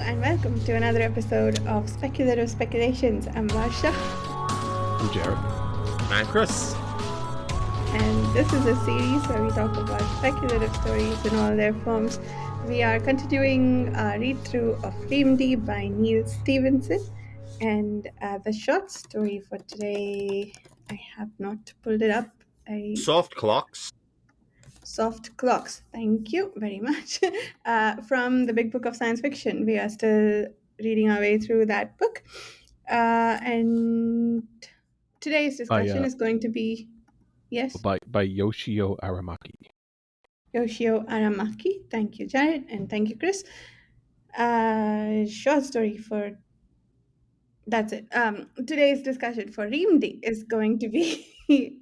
and welcome to another episode of Speculative Speculations. I'm Varsha, I'm Jared. I'm Chris. and this is a series where we talk about speculative stories in all their forms. We are continuing our read-through of Reamde by Neal Stephenson, and the short story for today, I have not pulled it up. Soft clocks. Soft Clocks. Thank you very much. From the Big Book of Science Fiction. We are still reading our way through that book. And today's discussion is going to be, yes? By Yoshio Aramaki. Yoshio Aramaki. Thank you, Jared, and thank you, Chris. Short story for... That's it. Today's discussion for Reamde is going to be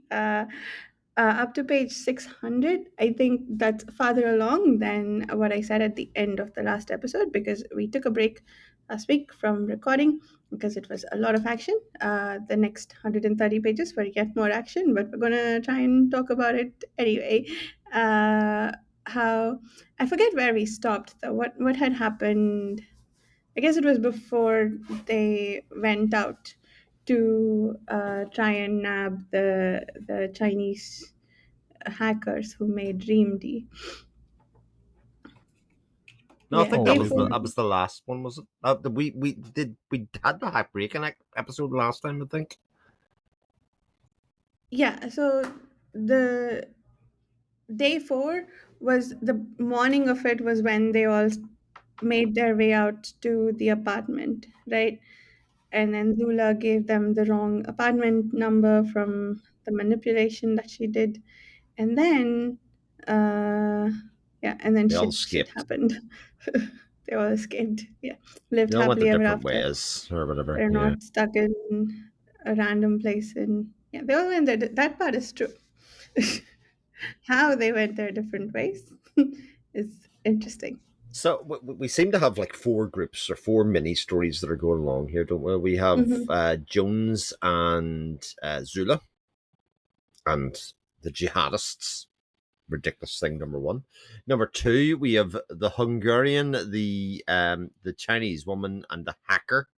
up to page 600. I think that's farther along than what I said at the end of the last episode because we took a break last week from recording because it was a lot of action. The next 130 pages were yet more action, but we're going to try and talk about it anyway. How I forget where we stopped though. What had happened? I guess it was before they went out to try and nab the Chinese hackers who made Reamde. No, I think Yeah, that was the last one, was it? We had the heartbreaking episode last time, I think. Yeah, so the day 4 was the morning of it was when they all made their way out to the apartment, right? And then Zula gave them the wrong apartment number from the manipulation that she did. And then, and then shit happened. They all escaped. Yeah, lived happily ever after. Ways or whatever. They're not stuck in a random place. And yeah, they all went there. That part is true. How they went their different ways is interesting. So we seem to have like 4 groups or 4 mini stories that are going along here, don't we? We have Jones and Zula and the jihadists. Ridiculous thing, number 1. Number 2, we have the Hungarian, the Chinese woman, and the hacker.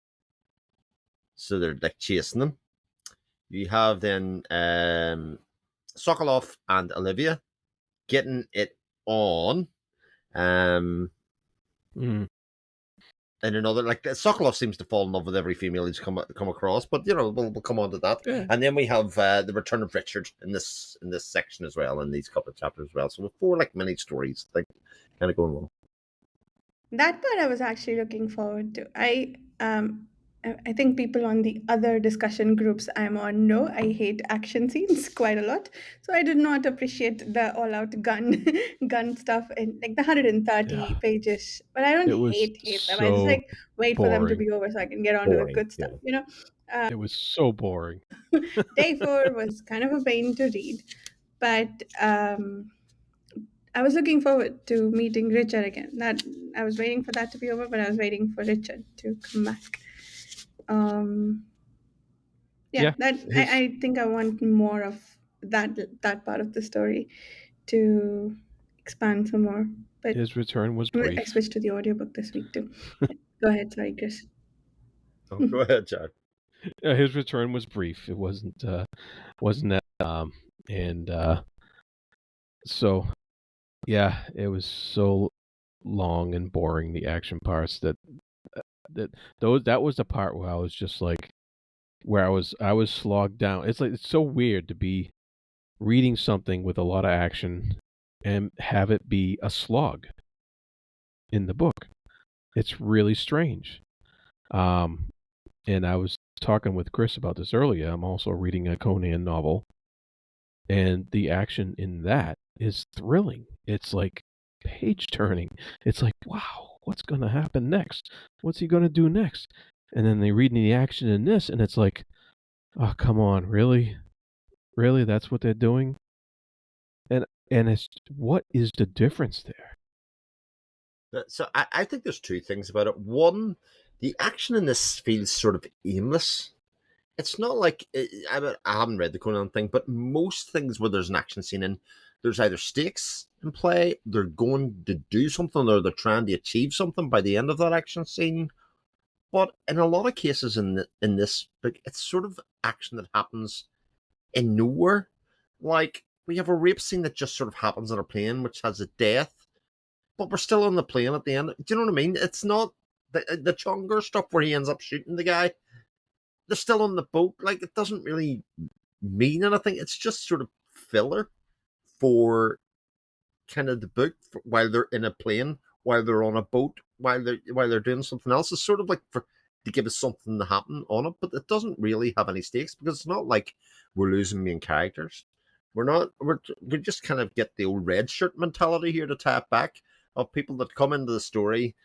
So they're like chasing them. You have then Sokolov and Olivia getting it on. And another, like, Sokolov seems to fall in love with every female he's come across, but you know we'll come on to that. Yeah. And then we have the return of Richard in this section as well, in these couple of chapters as well. So with 4 like mini stories, like kind of going along. That part I was actually looking forward to. I think people on the other discussion groups I'm on know I hate action scenes quite a lot. So I did not appreciate the all-out gun stuff in like the 130 pages. But I don't hate them. I just like wait for them to be over so I can get on to the good stuff, you know? It was so boring. Day 4 was kind of a pain to read. But I was looking forward to meeting Richard again. That I was waiting for that to be over, but I was waiting for Richard to come back. I think I want more of that part of the story to expand some more. But his return was brief. I switched to the audiobook this week too. Go ahead, sorry, Chris. Oh, go ahead, Jared. His return was brief. It wasn't that so yeah, it was so long and boring, the action parts that was the part where I was just like, where I was slogged down. It's like, it's so weird to be reading something with a lot of action and have it be a slog in the book. It's really strange. And I was talking with Chris about this earlier. I'm also reading a Conan novel, and the action in that is thrilling. It's like page turning. It's like, wow, what's going to happen next? What's he going to do next? And then they read the action in this, and it's like, oh, come on, really? Really? That's what they're doing? And it's, what is the difference there? So I think there's 2 things about it. One, the action in this feels sort of aimless. It's not like, I haven't read the Conan thing, but most things where there's an action scene in there's either stakes in play, they're going to do something, or they're trying to achieve something by the end of that action scene. But in a lot of cases in this book, it's sort of action that happens in nowhere. Like, we have a rape scene that just sort of happens on a plane, which has a death, but we're still on the plane at the end. Do you know what I mean? It's not the Chungar stuff where he ends up shooting the guy. They're still on the boat. Like, it doesn't really mean anything. It's just sort of filler for kind of the book while they're in a plane, while they're on a boat, while they're doing something else. It's sort of like for to give us something to happen on it, but it doesn't really have any stakes because it's not like we're losing main characters. We're not. We just kind of get the old red shirt mentality here to tap back of people that come into the story,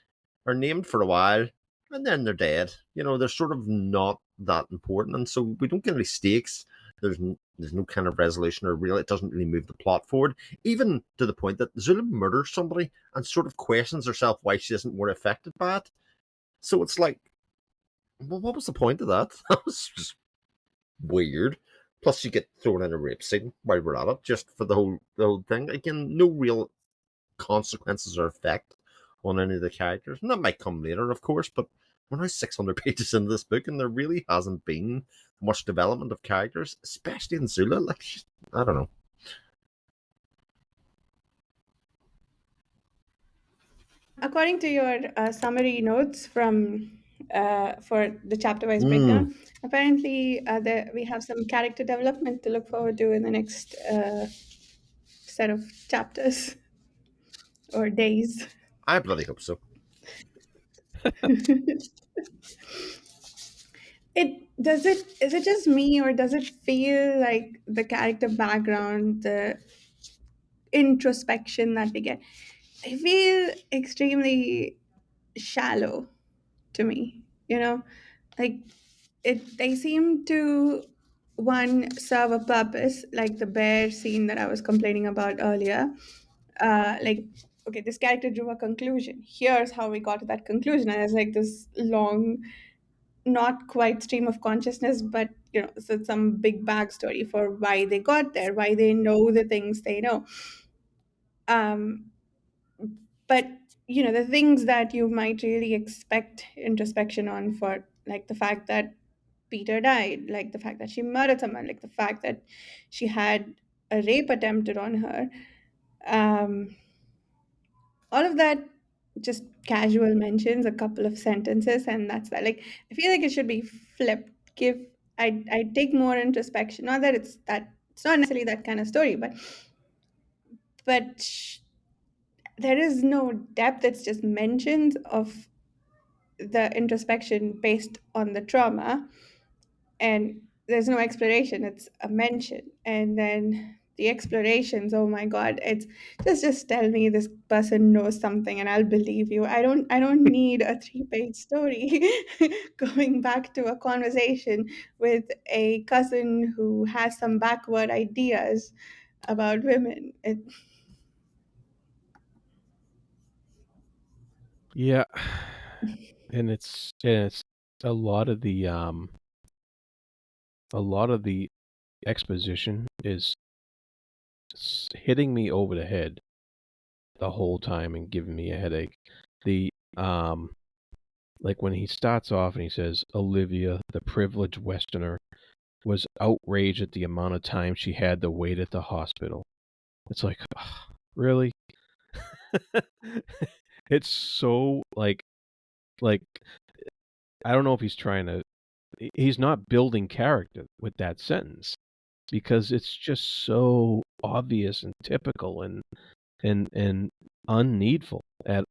are named for a while, and then they're dead. They're sort of not that important, and so we don't get any stakes. There's no kind of resolution, or really, it doesn't really move the plot forward. Even to the point that Zula murders somebody and sort of questions herself why she isn't more affected by it. So it's like, well, what was the point of that? That was just weird. Plus, you get thrown in a rape scene while we're at it, just for the whole thing. Again, no real consequences or effect on any of the characters. And that might come later, of course, but we're now 600 pages into this book, and there really hasn't been much development of characters, especially in Zula. Like, I don't know. According to your summary notes from for the chapter-wise breakdown, apparently we have some character development to look forward to in the next set of chapters or days. I bloody hope so. Is it just me, or does it feel like the character background, the introspection that we get, I feel extremely shallow to me, like they seem to one serve a purpose, like the bear scene that I was complaining about earlier. Like, okay, this character drew a conclusion, here's how we got to that conclusion, and it's like this long, not quite stream of consciousness, but so some big backstory for why they got there, why they know the things they know. But the things that you might really expect introspection on, for like the fact that Peter died, like the fact that she murdered someone, like the fact that she had a rape attempted on her, um, all of that, just casual mentions, a couple of sentences, and that's that. Like, I feel like it should be flipped. I take more introspection. Not that it's not necessarily that kind of story, but there is no depth. It's just mentions of the introspection based on the trauma, and there's no exploration. It's a mention, and then the explorations, oh my god, it's just tell me this person knows something and I'll believe you. I don't need a 3-page story going back to a conversation with a cousin who has some backward ideas about women. Yeah, and it's a lot of the exposition is hitting me over the head the whole time and giving me a headache. The like when he starts off and he says, Olivia, the privileged Westerner, was outraged at the amount of time she had to wait at the hospital. It's like, really? It's so like I don't know if he's not building character with that sentence, because it's just so obvious and typical and unneedful and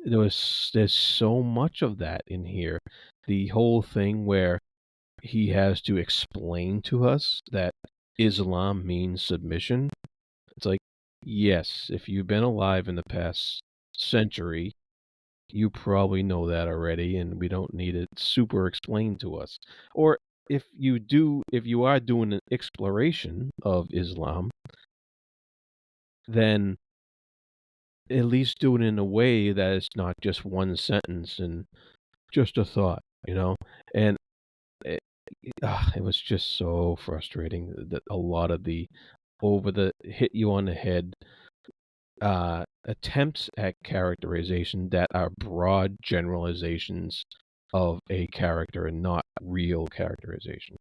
there's so much of that in here. The whole thing where he has to explain to us that Islam means submission. It's like, yes, if you've been alive in the past century, you probably know that already, and we don't need it super explained to us. Or if you are doing an exploration of Islam, then at least do it in a way that it's not just one sentence and just a thought, And it, it was just so frustrating that a lot of the hit you on the head attempts at characterization that are broad generalizations of a character and not real characterization.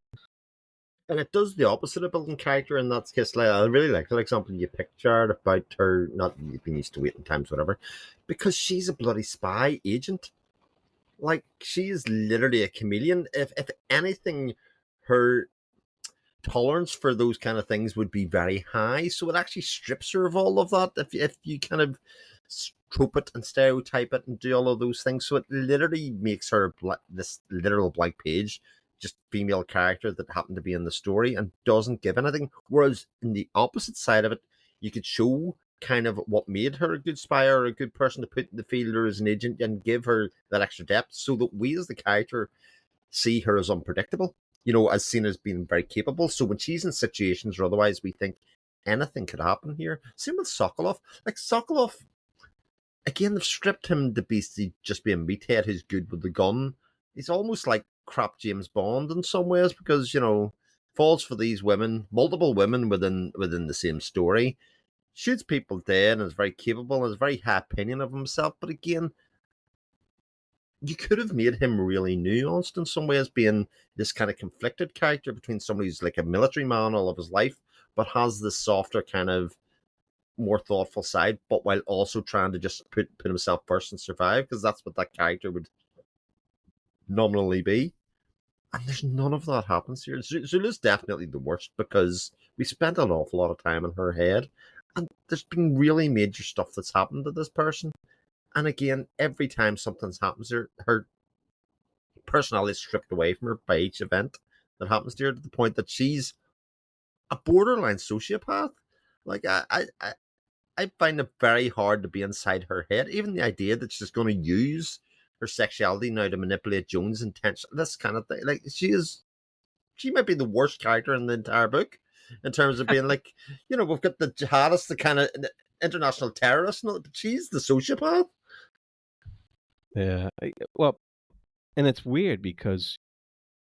And it does the opposite of building character in that case. Like, I really like the example you picked, Jared, about her not being used to waiting times, whatever, because she's a bloody spy agent. Like, she is literally a chameleon. If anything, her tolerance for those kind of things would be very high. So it actually strips her of all of that if you kind of trope it and stereotype it and do all of those things. So it literally makes her this literal blank page, just female character that happened to be in the story and doesn't give anything. Whereas in the opposite side of it, you could show kind of what made her a good spy or a good person to put in the field or as an agent and give her that extra depth so that we as the character see her as unpredictable, as seen as being very capable. So when she's in situations or otherwise, we think anything could happen here. Same with Sokolov. Like Sokolov, again, they've stripped him to just being meathead who's good with the gun. He's almost like crap James Bond in some ways because, falls for these women, multiple women within the same story, shoots people dead and is very capable and has a very high opinion of himself. But again, you could have made him really nuanced in some ways, being this kind of conflicted character between somebody who's like a military man all of his life, but has this softer kind of more thoughtful side, but while also trying to just put himself first and survive, because that's what that character would nominally be. And there's none of that happens here. Zula's definitely the worst because we spent an awful lot of time in her head, and there's been really major stuff that's happened to this person. And again, every time something's happens to her personality is stripped away from her by each event that happens to her to the point that she's a borderline sociopath. Like I find it very hard to be inside her head. Even the idea that she's going to use her sexuality now to manipulate Jones' intention, this kind of thing. Like she might be the worst character in the entire book in terms of being like, we've got the jihadists, the kind of international terrorists, but she's the sociopath. Yeah. Well, and it's weird because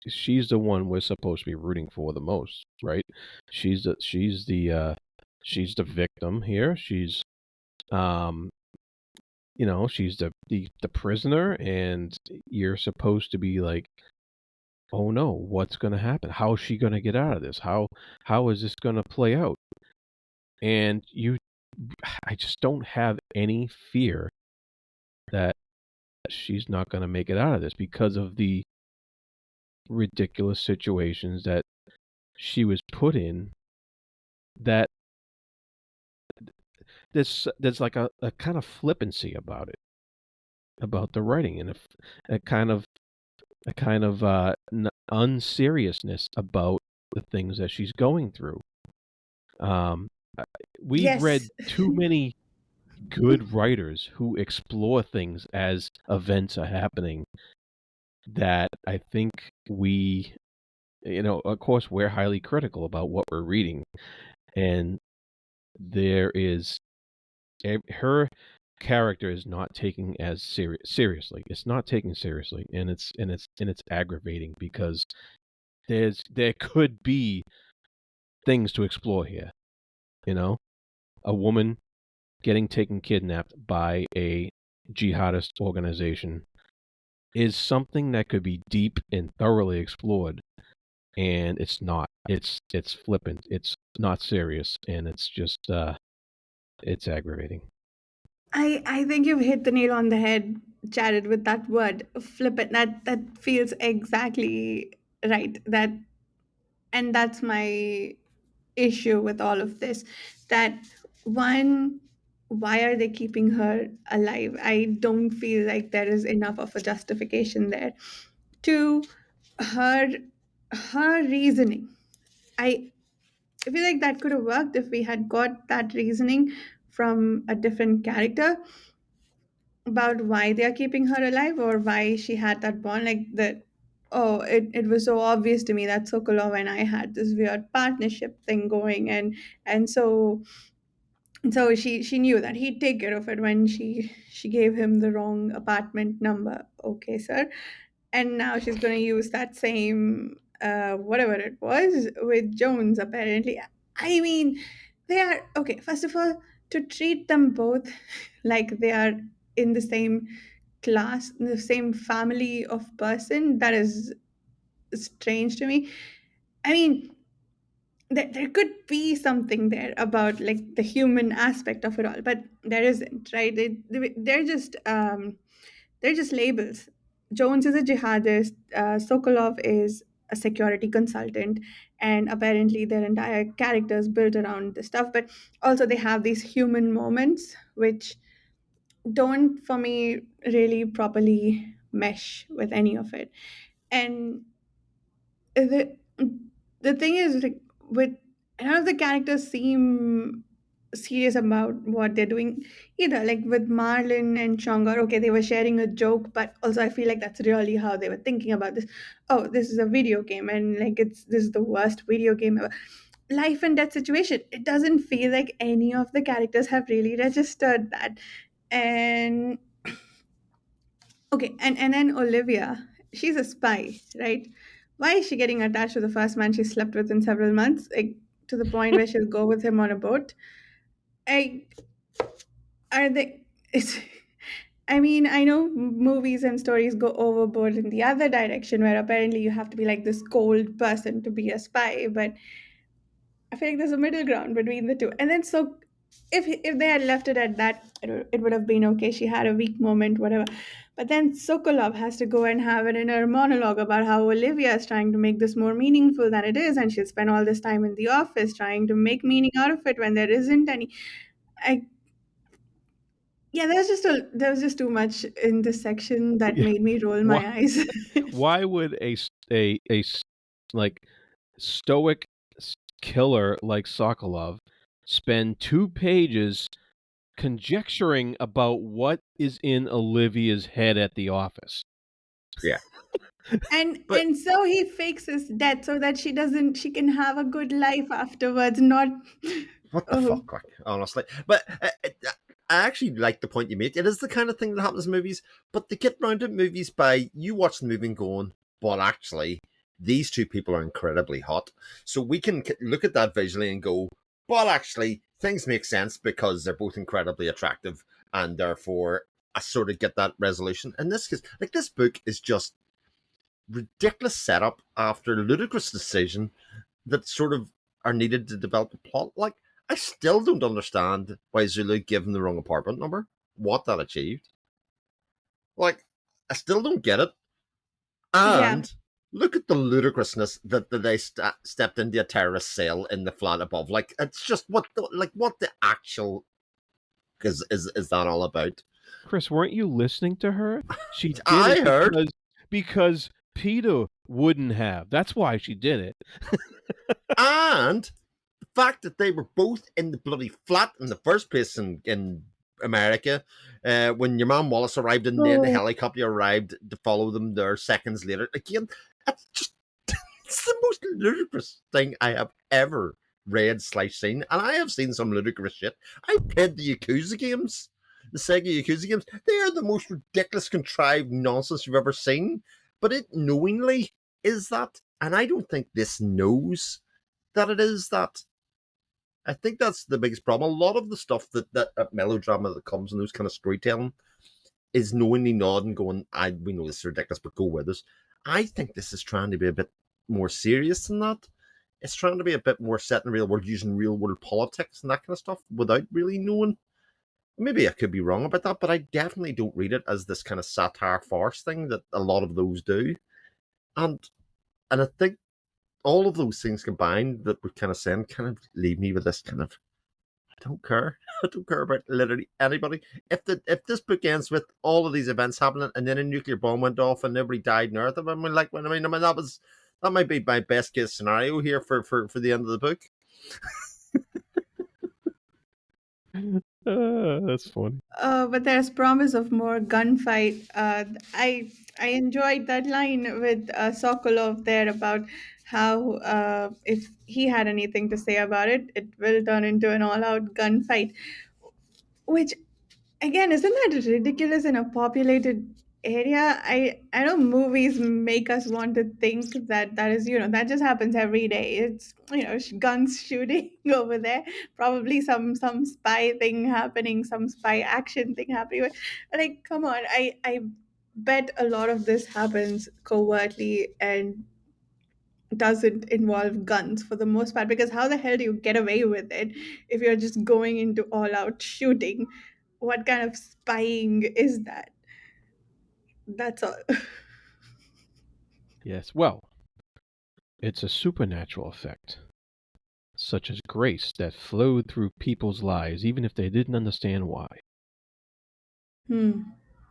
she's the one we're supposed to be rooting for the most, right? She's the victim here. She's she's the prisoner, and you're supposed to be like, oh no, what's going to happen? How is she going to get out of this? How is this going to play out? And I just don't have any fear that she's not going to make it out of this because of the ridiculous situations that she was put in. That there's like a kind of flippancy about it, about the writing, and a kind of unseriousness about the things that she's going through. We've read too many good writers who explore things as events are happening that I think we, of course, we're highly critical about what we're reading, and there is her character is not taken as seriously. It's not taken seriously, and it's aggravating because there could be things to explore here. A woman getting kidnapped by a jihadist organization is something that could be deep and thoroughly explored, and it's not. It's flippant. It's not serious, and it's just it's aggravating. I think you've hit the nail on the head, Jared, with that word flippant. That feels exactly right. And that's my issue with all of this. That one, why are they keeping her alive? I don't feel like there is enough of a justification there. Two, her her reasoning. I feel like that could have worked if we had got that reasoning from a different character about why they are keeping her alive or why she had that bond. Like it was so obvious to me that Sokolov and I had this weird partnership thing going, and so she knew that he'd take care of it when she gave him the wrong apartment number. Okay, sir. And now she's going to use that same whatever it was with Jones apparently. I mean, they are okay. First of all, to treat them both like they are in the same class, in the same family of person, that is strange to me. I mean, there could be something there about like the human aspect of it all, but there isn't, right? They're just labels. Jones is a jihadist, Sokolov is a security consultant, and apparently their entire character is built around this stuff. But also, they have these human moments which don't, for me, really properly mesh with any of it. And the the thing is, like, with none of the characters seem serious about what they're doing either. Like with Marlin and Chongar, okay, they were sharing a joke, but also I feel like that's really how they were thinking about this. Oh, this is a video game, and like this is the worst video game ever. Life and death situation. It doesn't feel like any of the characters have really registered that. And okay, and then Olivia, she's a spy, right? Why is she getting attached to the first man she slept with in several months, like to the point where she'll go with him on a boat? I are they? It's. I mean, I know movies and stories go overboard in the other direction, where apparently you have to be like this cold person to be a spy, but I feel like there's a middle ground between the two. And then so if they had left it at that, it would have been okay. She had a weak moment, whatever. But then Sokolov has to go and have an inner monologue about how Olivia is trying to make this more meaningful than it is, and she'll spend all this time in the office trying to make meaning out of it when there isn't any. I Yeah, there was just too much in this section that Yeah. made me roll Why? my eyes. Why would like stoic killer like Sokolov spend 2 pages conjecturing about what is in Olivia's head at the office? Yeah. and But and so he fakes his death so that she can have a good life afterwards, not what the oh fuck, like, honestly. But I actually like the point you make. It is the kind of thing that happens in movies, but they get round to movies by you watch the movie and going, but actually, these two people are incredibly hot. So we can look at that visually and go, but actually, things make sense because they're both incredibly attractive, and therefore, I sort of get that resolution. And this is like this book is just ridiculous setup after ludicrous decision that sort of are needed to develop a plot. Like, I still don't understand why Zulu gave him the wrong apartment number. What that achieved. Like, I still don't get it. yeah. And look at the ludicrousness that they stepped into a terrorist cell in the flat above. Like, it's just what the actual is that all about? Chris, weren't you listening to her? She did I it heard, because Peter wouldn't have. That's why she did it. and the fact that they were both in the bloody flat in the first place in America, when your man Wallace arrived and then the Oh, helicopter arrived to follow them there seconds later. Again, that's just it's the most ludicrous thing I have ever read slash seen, and I have seen some ludicrous shit. I played the Yakuza games, the Sega Yakuza games. They are the most ridiculous, contrived nonsense you've ever seen, but it knowingly is that, and I don't think this knows that it is that. I think that's the biggest problem. A lot of the stuff that melodrama that comes in those kind of storytelling is knowingly nodding, going, we know this is ridiculous, but go with us. I think this is trying to be a bit more serious than that. It's trying to be a bit more set in the real world, using real world politics and that kind of stuff without really knowing. Maybe I could be wrong about that, but I definitely don't read it as this kind of satire farce thing that a lot of those do. And and I think all of those things combined that we're kind of saying kind of leave me with this kind of I don't care. I don't care about literally anybody. If this book ends with all of these events happening and then a nuclear bomb went off and everybody died on Earth, that might be my best case scenario here for the end of the book. That's funny. but there's promise of more gunfight. I enjoyed that line with Sokolov there about how if he had anything to say about it, it will turn into an all-out gunfight. Which again, isn't that ridiculous in a populated? area. I know movies make us want to think that is, that just happens every day. It's, guns shooting over there, probably some spy thing happening, some spy action thing happening. Like, come on, I bet a lot of this happens covertly and doesn't involve guns for the most part, because how the hell do you get away with it if you're just going into all out shooting? What kind of spying is that? That's all. Yes, well, it's a supernatural effect, such as grace that flowed through people's lives even if they didn't understand why. Hmm.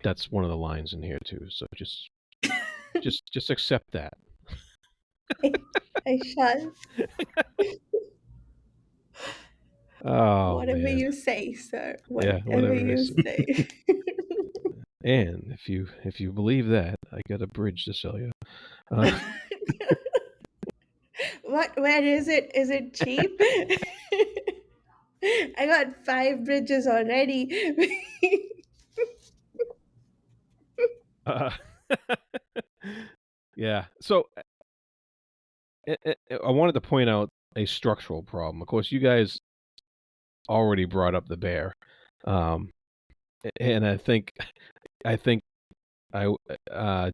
That's one of the lines in here too. So just accept that. I shall. Oh Whatever man. you say, sir. Yeah, Whatever whatever I you say. say. And if you believe that, I got a bridge to sell you. What? Where is it? Is it cheap? I got 5 bridges already. uh, yeah. So I wanted to point out a structural problem. Of course, you guys already brought up the bear, um, and I think I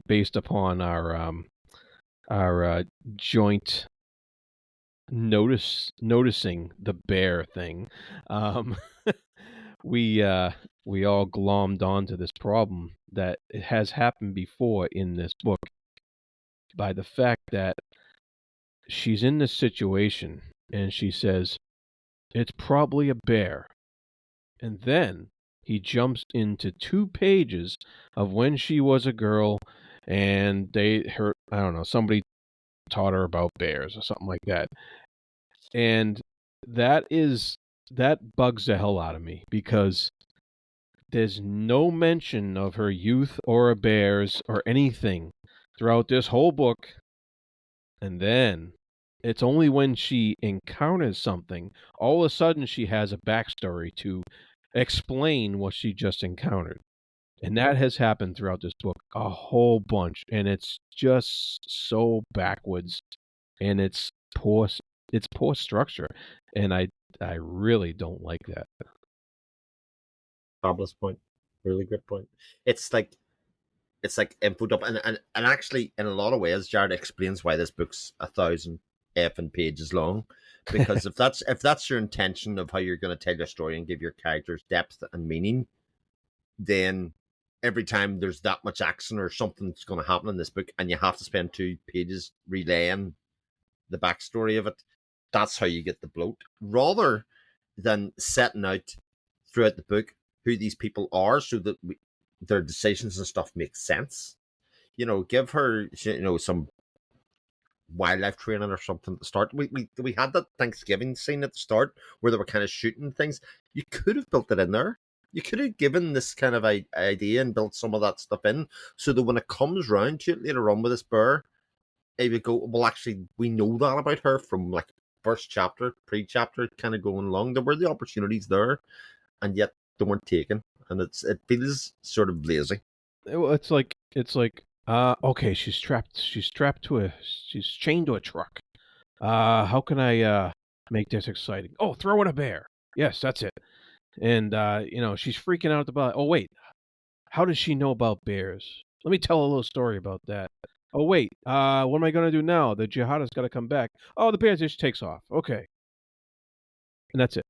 based upon our joint noticing the bear thing, um, we we all glommed onto this problem that it has happened before in this book by the fact that she's in this situation and she says it's probably a bear, and then he jumps into 2 pages of when she was a girl and I don't know, somebody taught her about bears or something like that. And that bugs the hell out of me because there's no mention of her youth or her bears or anything throughout this whole book. And then it's only when she encounters something, all of a sudden she has a backstory to explain what she just encountered. And that has happened throughout this book a whole bunch. And it's just so backwards. And it's poor structure. And I really don't like that. Fabulous point. Really good point. It's like infoed up, and actually, in a lot of ways, Jared explains why this book's 1,000 effing pages long. Because if that's your intention of how you're going to tell your story and give your characters depth and meaning, then every time there's that much action or something's going to happen in this book, and you have to spend 2 pages relaying the backstory of it, that's how you get the bloat. Rather than setting out throughout the book who these people are, so that their decisions and stuff make sense. Give her some wildlife training or something at the start. We had that Thanksgiving scene at the start where they were kind of shooting things. You could have built it in there. You could have given this kind of idea and built some of that stuff in, so that when it comes round to it later on with this bear, it would go, well, actually, we know that about her from like first chapter, pre-chapter, kind of going along. There were the opportunities there, and yet they weren't taken, and it feels sort of lazy. It's like okay, she's chained to a truck. How can I make this exciting? Oh, throw in a bear. Yes, that's it. And she's freaking out about, oh wait, how does she know about bears? Let me tell a little story about that. Oh wait, what am I gonna do now? The jihadist got to come back. Oh, the bear just takes off. Okay, and that's it.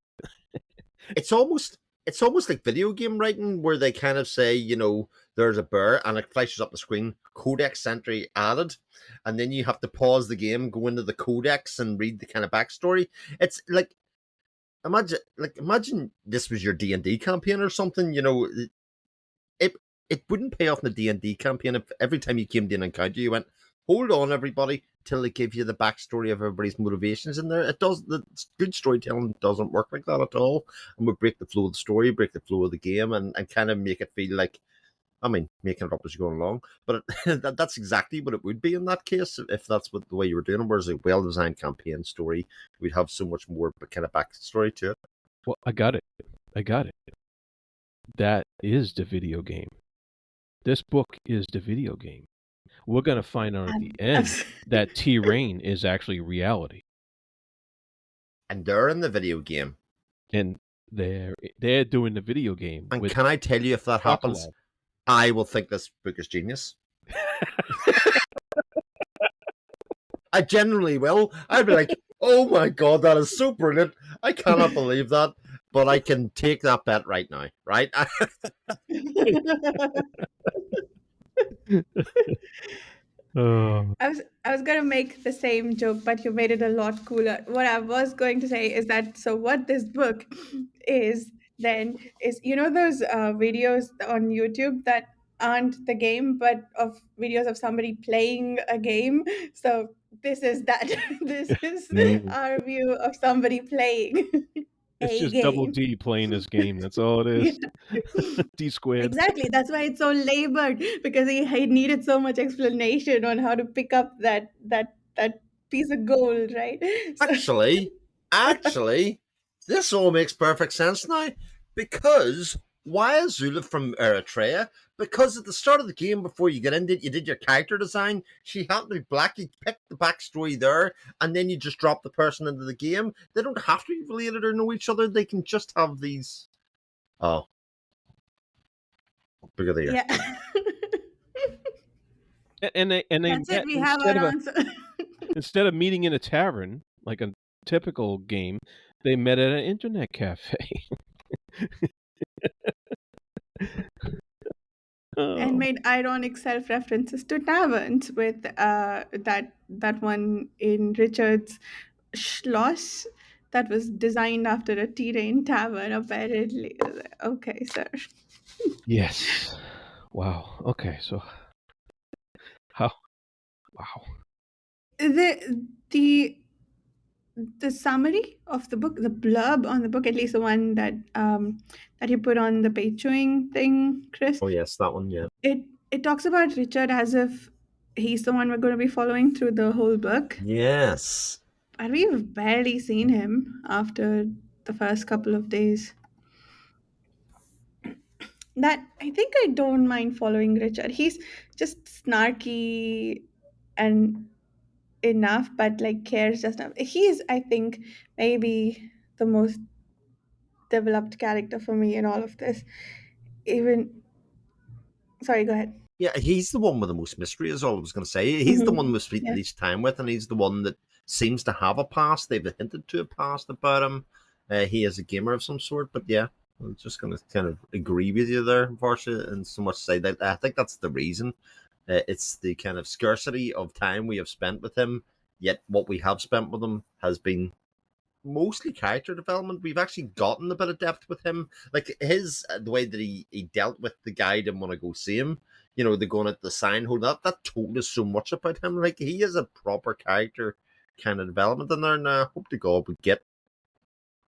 It's almost like video game writing, where they kind of say, there's a bear and it flashes up the screen, codex entry added, and then you have to pause the game, go into the codex and read the kind of backstory. It's like, imagine this was your D&D campaign or something. It it wouldn't pay off in the D&D campaign if every time you came to an encounter you went, hold on everybody, till they give you the backstory of everybody's motivations in there. The good storytelling doesn't work like that at all, and would break the flow of the story, break the flow of the game, and kind of make it feel like, making it up as you go along. But that's exactly what it would be in that case, if that's what the way you were doing it. Whereas a well-designed campaign story, we'd have so much more kind of backstory to it. Well, I got it. That is the video game. This book is the video game. We're going to find out at the end that T-Rain is actually reality. And they're in the video game. And they're doing the video game. And can I tell you, if that happens, I will think this book is genius. I genuinely will. I'd be like, oh my God, that is so brilliant. I cannot believe that. But I can take that bet right now, right? I was gonna make the same joke, but you made it a lot cooler. What I was going to say is that what this book is then is, you know, those videos on YouTube that aren't the game but of videos of somebody playing a game. So this is that. This is our view of somebody playing. It's just game. Double D playing this game. That's all it is. Yeah. D squared. Exactly. That's why it's so labored, because he needed so much explanation on how to pick up that piece of gold, right? Actually, this all makes perfect sense now. Because why is Zula from Eritrea? Because at the start of the game, before you get into it, you did your character design. She happened to be black. You picked the backstory there, and then you just drop the person into the game. They don't have to be related or know each other. They can just have these. Oh, bigger the ear. Yeah. and they That's it. We have our answer. Instead of meeting in a tavern like a typical game, they met at an internet cafe. And made ironic self-references to taverns with that one in Richard's Schloss that was designed after a T-Rain tavern, apparently. Okay, sir. Yes. Wow. Okay, so how? Wow. The summary of the book, the blurb on the book, at least the one that you put on the page showing thing, Chris. Oh yes, that one. Yeah. It talks about Richard as if he's the one we're going to be following through the whole book. Yes. And we've barely seen him after the first couple of days. That I think I don't mind following Richard. He's just snarky and enough, but like cares just enough. He's, I think, maybe the most developed character for me in all of this. Sorry, go ahead. Yeah, he's the one with the most mystery, is all I was going to say. He's the one we spent the least time with, and he's the one that seems to have a past. They've hinted to a past about him. He is a gamer of some sort, but yeah, I'm just going to kind of agree with you there, Varsha, and so much say that I think that's the reason. It's the kind of scarcity of time we have spent with him, yet what we have spent with him has been mostly character development. We've actually gotten a bit of depth with him. Like the way that he dealt with the guy didn't want to go see him. You know, the going at the sign hold that told us so much about him. Like he is a proper character kind of development in there, and I hope to God we get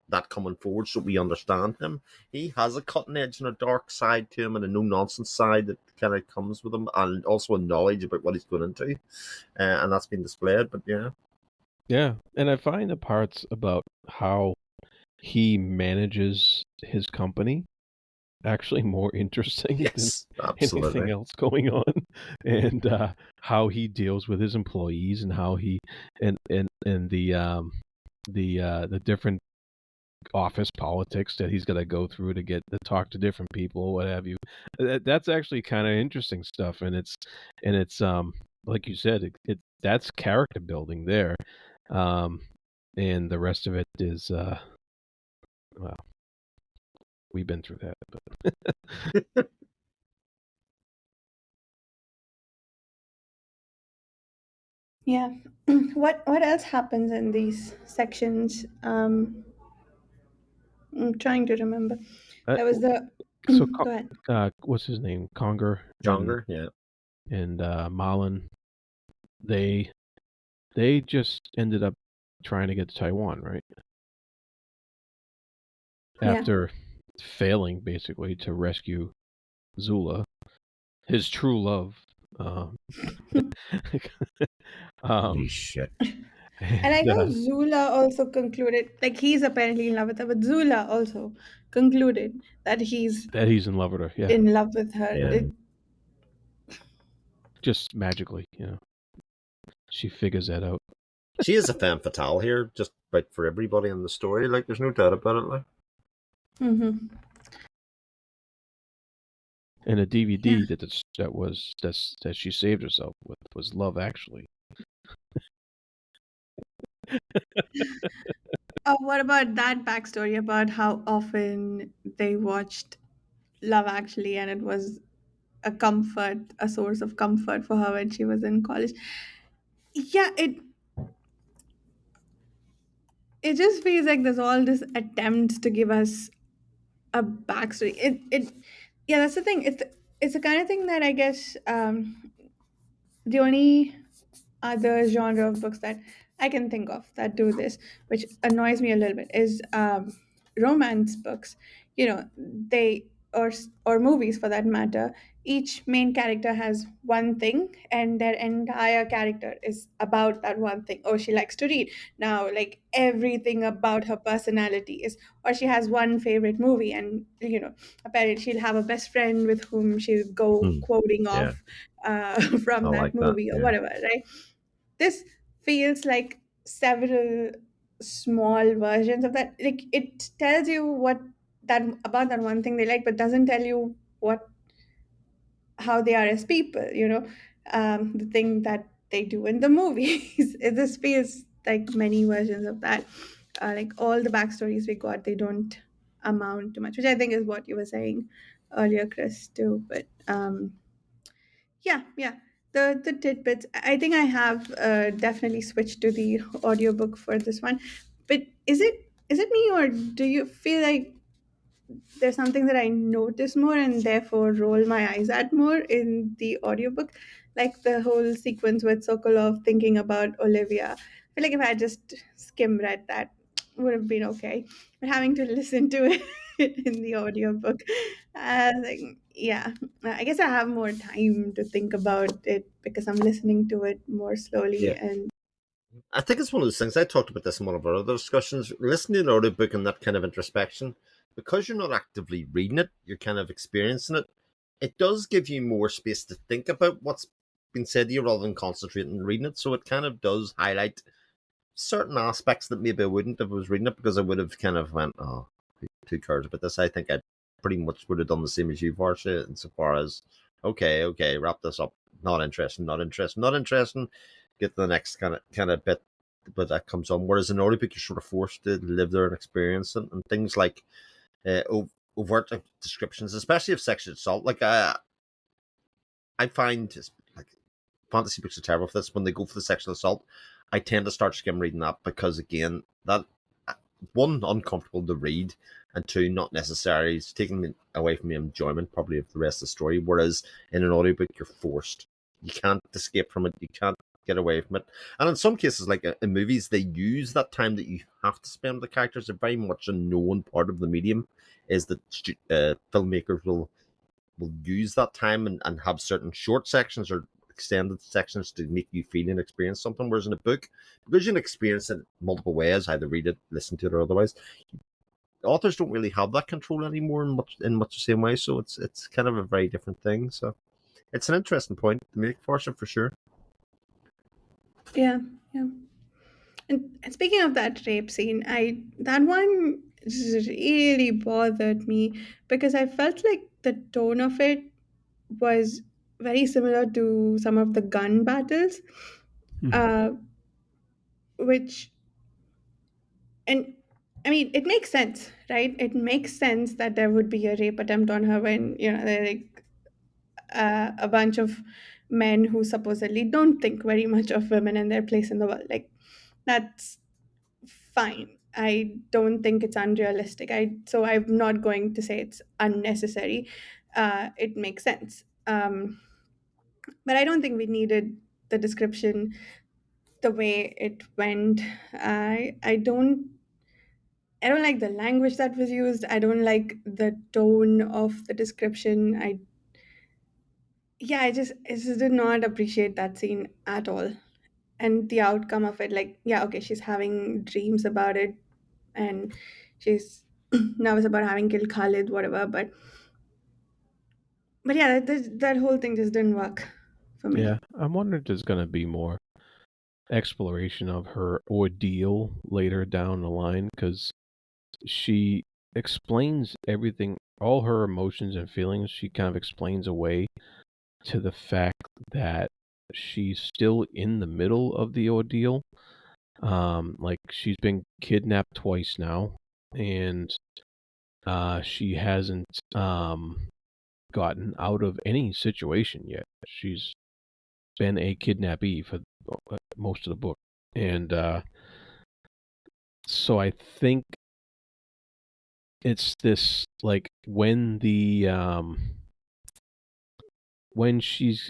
that coming forward so we understand him. He has a cutting edge and a dark side to him, and a no nonsense side that kind of comes with him, and also a knowledge about what he's going into, and that's been displayed. But yeah. Yeah, and I find the parts about how he manages his company actually more interesting than anything else going on, and how he deals with his employees, and how he and the different office politics that he's got to go through to get to talk to different people, what have you. That's actually kind of interesting stuff, and it's like you said, that's character building there. And the rest of it is, well, we've been through that. But yeah. What else happens in these sections? I'm trying to remember. That was the. So go ahead. What's his name? Conger. Jonger, yeah. And Malin. They just ended up trying to get to Taiwan, right? After failing basically to rescue Zula, his true love. Holy shit. And I know Zula also concluded, like he's apparently in love with her, but Zula also concluded that he's in love with her. Yeah. In love with her. Yeah. just magically, she figures that out. She is a femme fatale here, just about for everybody in the story. Like, there's no doubt about it. Like, Mm-hmm. And a Yeah. DVD that she saved herself with was Love Actually. Oh, what about that backstory about how often they watched Love Actually, and it was a source of comfort for her when she was in college. Yeah, it just feels like there's all this attempt to give us a backstory. Yeah, that's the thing. It's the kind of thing that I guess the only other genre of books that I can think of that do this, which annoys me a little bit, is romance books. They or movies for that matter. Each main character has one thing, and their entire character is about that one thing. Oh, she likes to read. Now, like everything about her personality is, or she has one favorite movie, and apparently she'll have a best friend with whom she'll go hmm, quoting yeah, off from I that like that. movie or Yeah, whatever, right? This feels like several small versions of that. Like it tells you what that about that one thing they like, but doesn't tell you what how they are as people. The thing that they do in the movies. This feels like many versions of that. Like all the backstories we got, they don't amount to much, which I think is what you were saying earlier, Chris, too. But yeah. The tidbits. I think I have definitely switched to the audiobook for this one. But is it me, or do you feel like there's something that I notice more and therefore roll my eyes at more in the audiobook? Like the whole sequence with Sokolov thinking about Olivia. I feel like if I just skim read that, would have been okay. But having to listen to it in the audiobook, like, yeah, I guess I have more time to think about it because I'm listening to it more slowly yeah. and I think it's one of those things. I talked about this in one of our other discussions. Listening to an audiobook and that kind of introspection, because you're not actively reading it, you're kind of experiencing it. It does give you more space to think about what's been said to you rather than concentrating and reading it. So it kind of does highlight certain aspects that maybe I wouldn't if I was reading it, because I would have kind of went, oh, who cares about this? I think I pretty much would have done the same as you, Varsha, insofar as, okay, wrap this up. Not interesting, not interesting, not interesting. Get to the next kind of bit, but that comes on. Whereas in audiobook, you're sort of forced to live there and experience it, and things like uh, overt descriptions, especially of sexual assault. Like I find like fantasy books are terrible for this. When they go for the sexual assault, I tend to start skim reading that because again, that one, uncomfortable to read, and two, not necessarily, it's taking me away from the enjoyment probably of the rest of the story. Whereas in an audiobook, you're forced. You can't escape from it. You can't get away from it. And in some cases, like in movies, they use that time that you have to spend with the characters. They're very much a known part of the medium. Is that filmmakers will use that time and have certain short sections or extended sections to make you feel and experience something. Whereas in a book, because you can experience it multiple ways, either read it, listen to it, or otherwise, authors don't really have that control anymore in much the same way. So it's kind of a very different thing. So it's an interesting point to make for sure, for sure. yeah, yeah. And speaking of that rape scene, I that one just really bothered me because I felt like the tone of it was very similar to some of the gun battles, Hmm. uh, which and I mean it makes sense, right? It makes sense that there would be a rape attempt on her when they're like a bunch of men who supposedly don't think very much of women and their place in the world. Like that's fine. I don't think it's unrealistic. I'm not going to say it's unnecessary. It makes sense. But I don't think we needed the description the way it went. I don't like the language that was used. I don't like the tone of the description. I just did not appreciate that scene at all. And the outcome of it, like, yeah, okay, she's having dreams about it and she's nervous about having killed Khalid, whatever. But yeah, that whole thing just didn't work for me. Yeah, I'm wondering if there's going to be more exploration of her ordeal later down the line, because she explains everything, all her emotions and feelings, she kind of explains away to the fact that she's still in the middle of the ordeal. Like, she's been kidnapped twice now, and she hasn't gotten out of any situation yet. She's been a kidnappee for most of the book, and so I think it's this, like, when she's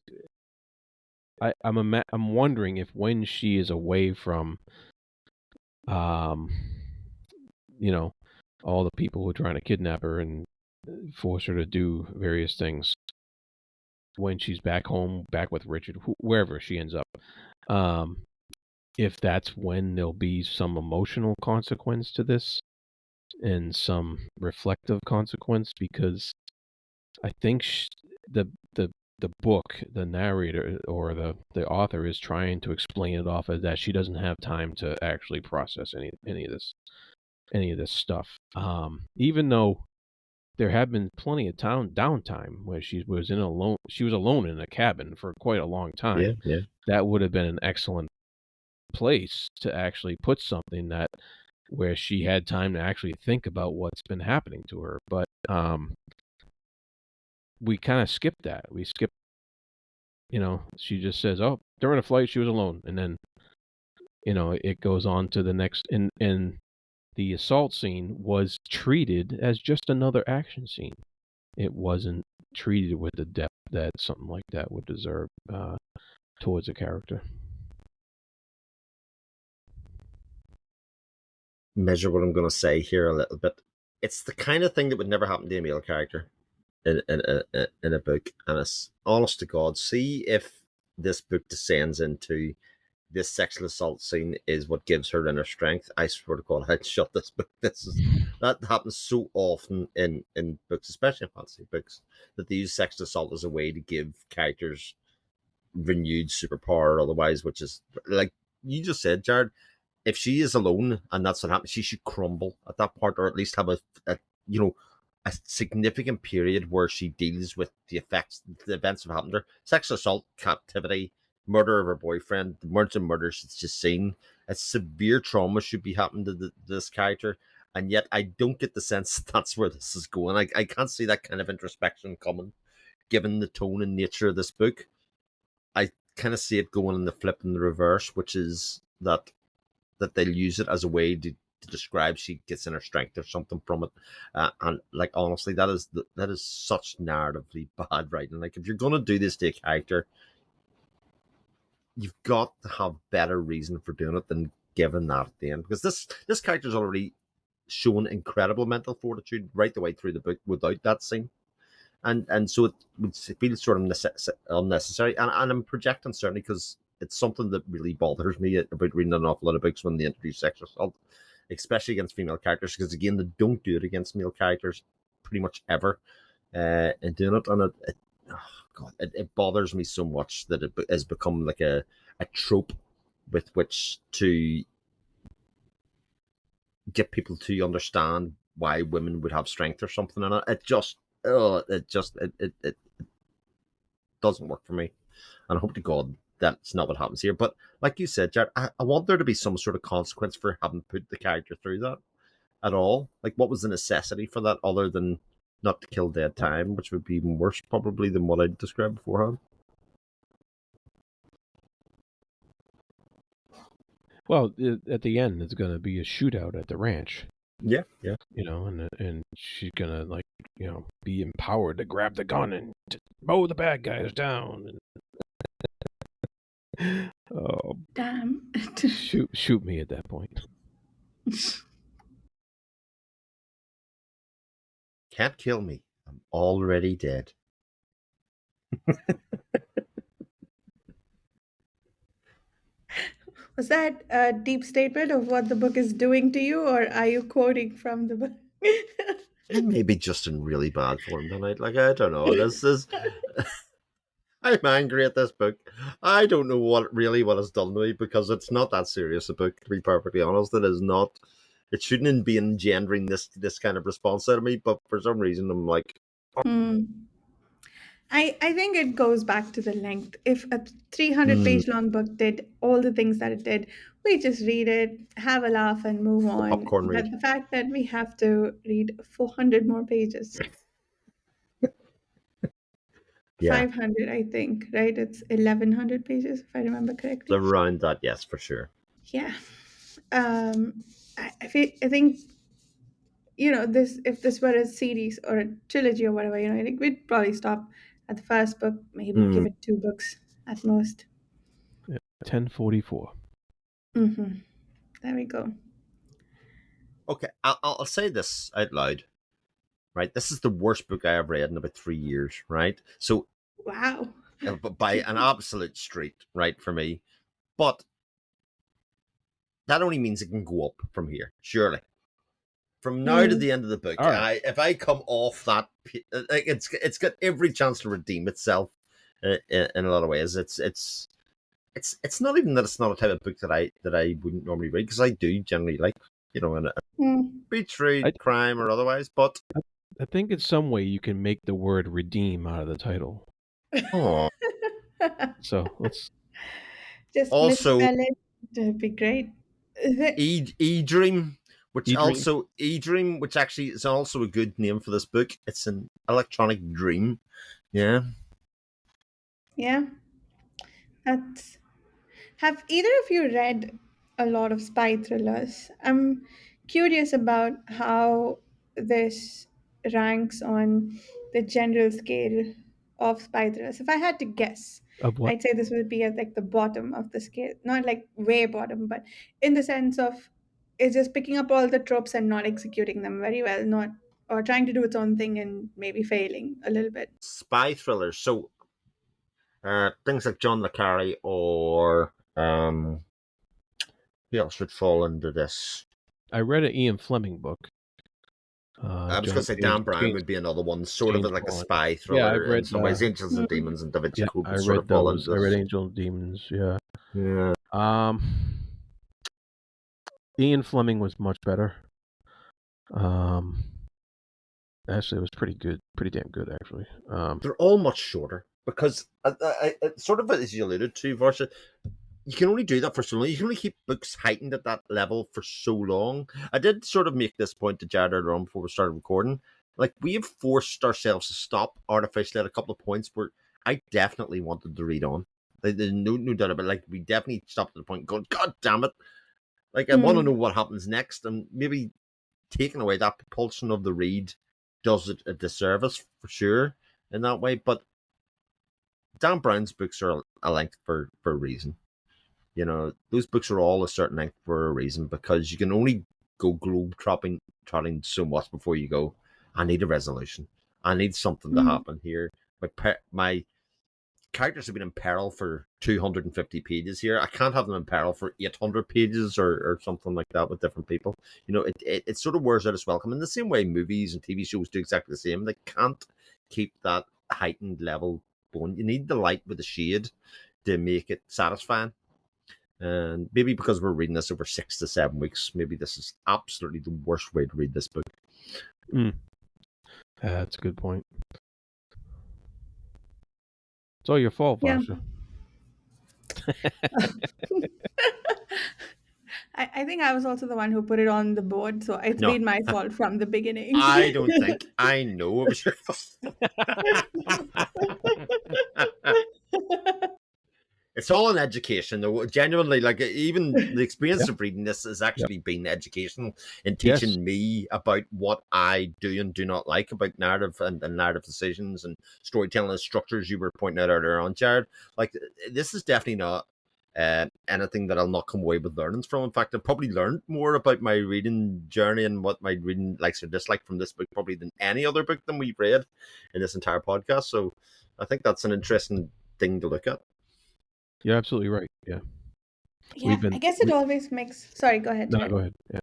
I'm wondering if when she is away from um you know all the people who are trying to kidnap her and force her to do various things, when she's back home, back with Richard, wherever she ends up, um if that's when there'll be some emotional consequence to this and some reflective consequence, because I think the the the book, the narrator or the author is trying to explain it off as that she doesn't have time to actually process any of this stuff. Even though there had been plenty of downtime where she was alone in a cabin for quite a long time. Yeah. That would have been an excellent place to actually put something that where she had time to actually think about what's been happening to her. But we kind of skipped that. We skipped, she just says, "Oh, during a flight she was alone," and then it goes on to the next. And the assault scene was treated as just another action scene. It wasn't treated with the depth that something like that would deserve towards a character. Measure what I'm going to say here a little bit. It's the kind of thing that would never happen to a male character in a book, and it's honest to God. See if this book descends into this sexual assault scene is what gives her inner strength. I swear to God, I'd shut this book. That happens so often in books, especially in fantasy books, that they use sexual assault as a way to give characters renewed superpower or otherwise, which is like you just said, Jared. If she is alone and that's what happens, she should crumble at that part, or at least have a significant period where she deals with the events that happened to her. Sexual assault, captivity, murder of her boyfriend, the murder she's just seen. A severe trauma should be happening to this character, and yet I don't get the sense that's where this is going. I can't see that kind of introspection coming, given the tone and nature of this book. I kind of see it going in the flip and the reverse, which is that they'll use it as a way to describe she gets inner strength or something from it. And like honestly, that is such narratively bad writing. Like if you're gonna do this to a character, you've got to have better reason for doing it than giving that at the end. Because this character's already shown incredible mental fortitude right the way through the book without that scene. And so it feels sort of unnecessary. And I'm projecting certainly because it's something that really bothers me about reading an awful lot of books when they introduce sexual assault, especially against female characters, because again they don't do it against male characters pretty much ever in doing it, and it bothers me so much that it has become like a trope with which to get people to understand why women would have strength or something, and it just it doesn't work for me, and I hope to God that's not what happens here. But like you said, Jared, I want there to be some sort of consequence for having put the character through that at all. Like, what was the necessity for that other than not to kill dead time, which would be even worse probably than what I described beforehand. Well, at the end, there's going to be a shootout at the ranch. Yeah. And she's gonna be empowered to grab the gun and mow the bad guys down. Oh, damn! shoot me at that point. Can't kill me. I'm already dead. Was that a deep statement of what the book is doing to you, or are you quoting from the book? I may be just in really bad form tonight. Like, I don't know. This is I'm angry at this book. I don't know what it's done to me, because it's not that serious a book, to be perfectly honest. It is not. It shouldn't be engendering this kind of response out of me, but for some reason I'm like, Hmm. I think it goes back to the length. If a 300 hmm, page long book did all the things that it did, we just read it, have a laugh, and move on. popcorn But read. the fact that we have to read 400 more pages, Yeah, 500, I think, right? It's 1100 pages, if I remember correctly. around that, yes, for sure. Yeah. I think, this, if this were a series or a trilogy or whatever, I think we'd probably stop at the first book, maybe Hmm. give it 2 books at most. Yeah, 1044. Mm-hmm. There we go. Okay, I'll say this out loud. Right, this is the worst book I have read in about 3 years. Right, so Wow. by an absolute street, right, for me. But that only means it can go up from here, surely. From now to the Mm. end of the book, All right. if I come off that, like, it's got every chance to redeem itself in a lot of ways. It's not even that it's not a type of book that I wouldn't normally read, because I do generally like, a Mm. beach read, I, crime or otherwise. But I think in some way you can make the word redeem out of the title. oh, So let's. Just also misspell it. That'd be great. E-Dream, E-Dream. which actually is also a good name for this book. It's an electronic dream. Yeah. Yeah. That's. Have either of you read a lot of spy thrillers? I'm curious about how this ranks on the general scale of spy thrillers. If I had to guess, Of what? I'd say this would be at like the bottom of the scale. Not like way bottom, but in the sense of it's just picking up all the tropes and not executing them very well, not or trying to do its own thing and maybe failing a little bit. Spy thrillers. So things like John le Carre, or who else would fall into this? I read an Ian Fleming book. I was going to say Dan Brown would be another one, sort of James like a Bond. spy Yeah, I've thriller in read. some ways. Angels and Mm. Demons and Da Vinci Yeah, Code I would sort read of fall those. into I read this. Angel and Demons. Yeah. Yeah. Um, Ian Fleming was much better. Um, actually, it was pretty good. Pretty damn good, actually. They're all much shorter, because sort of as you alluded to, Varsha, you can only do that for so long. You can only keep books heightened at that level for so long. I did sort of make this point to Jared earlier on before we started recording. Like, we have forced ourselves to stop artificially at a couple of points where I definitely wanted to read on. There's no doubt about it. Like, we definitely stopped at the point going, God damn it. Like, I want to know Mm. what happens next. And maybe taking away that propulsion of the read does it a disservice for sure in that way. But Dan Brown's books are a length for a reason. Those books are all a certain length for a reason, because you can only go globe trotting so much before you go, I need a resolution. I need something to Mm. happen here. My characters have been in peril for 250 pages here. I can't have them in peril for 800 pages, or something like that with different people. It sort of wears out its welcome. In the same way movies and TV shows do exactly the same. They can't keep that heightened level going. You need the light with the shade to make it satisfying. And maybe because we're reading this over 6 to 7 weeks, maybe this is absolutely the worst way to read this book. That's a good point. It's all your fault, Yeah. Varsha. I think I was also the one who put it on the board, so it's No, been my fault from the beginning. I don't think. I know it was your fault. It's all an education, though. Genuinely, like, even the experience Yeah. of reading this has actually been educational in Yes. teaching me about what I do and do not like about narrative and narrative decisions and storytelling and structures you were pointing out earlier on, Jared. Like, this is definitely not anything that I'll not come away with learnings from. In fact, I've probably learned more about my reading journey and what my reading likes or dislikes from this book probably than any other book that we've read in this entire podcast. So I think that's an interesting thing to look at. You're absolutely right. Yeah. Yeah, I guess it always makes. Sorry, go ahead, No, Jared. go ahead. Yeah.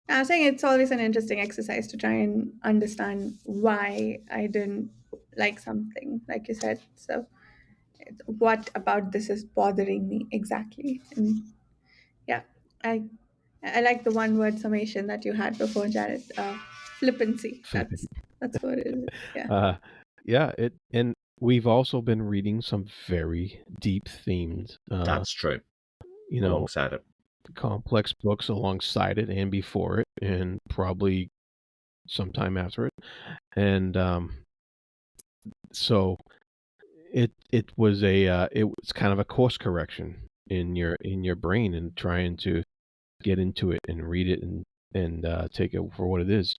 I was saying it's always an interesting exercise to try and understand why I didn't like something, like you said. So what about this is bothering me exactly. And yeah, I I like the one word summation that you had before, Jared. Flippancy. That's what it is. Yeah. uh, yeah, and we've also been reading some very deep themed, That's true. you know, Alongside it. complex books alongside it and before it, and probably sometime after it. And so it was it was kind of a course correction in your brain, and trying to get into it and read it and take it for what it is.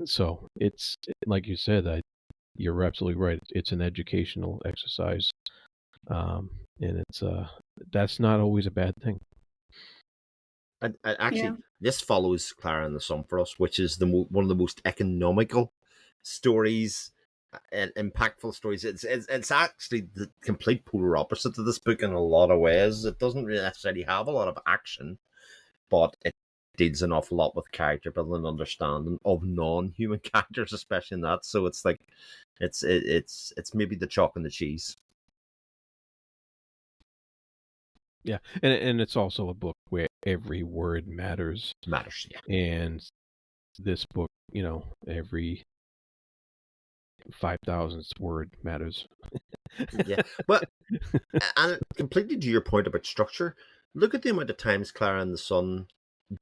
So it's like you said, you're absolutely right. It's an educational exercise, and it's that's not always a bad thing. And Yeah. actually, this follows Clara and the Sun for us, which is one of the most economical stories and impactful stories. It's actually the complete polar opposite to this book in a lot of ways. It doesn't really necessarily have a lot of action, but it deals an awful lot with character building and understanding of non-human characters, especially in that. So it's like it's maybe the chalk and the cheese. Yeah, and it's also a book where every word matters. Matters, yeah. And this book, every 5,000th word matters. Yeah, but and completely to your point about structure, look at the amount of times Clara and the Sun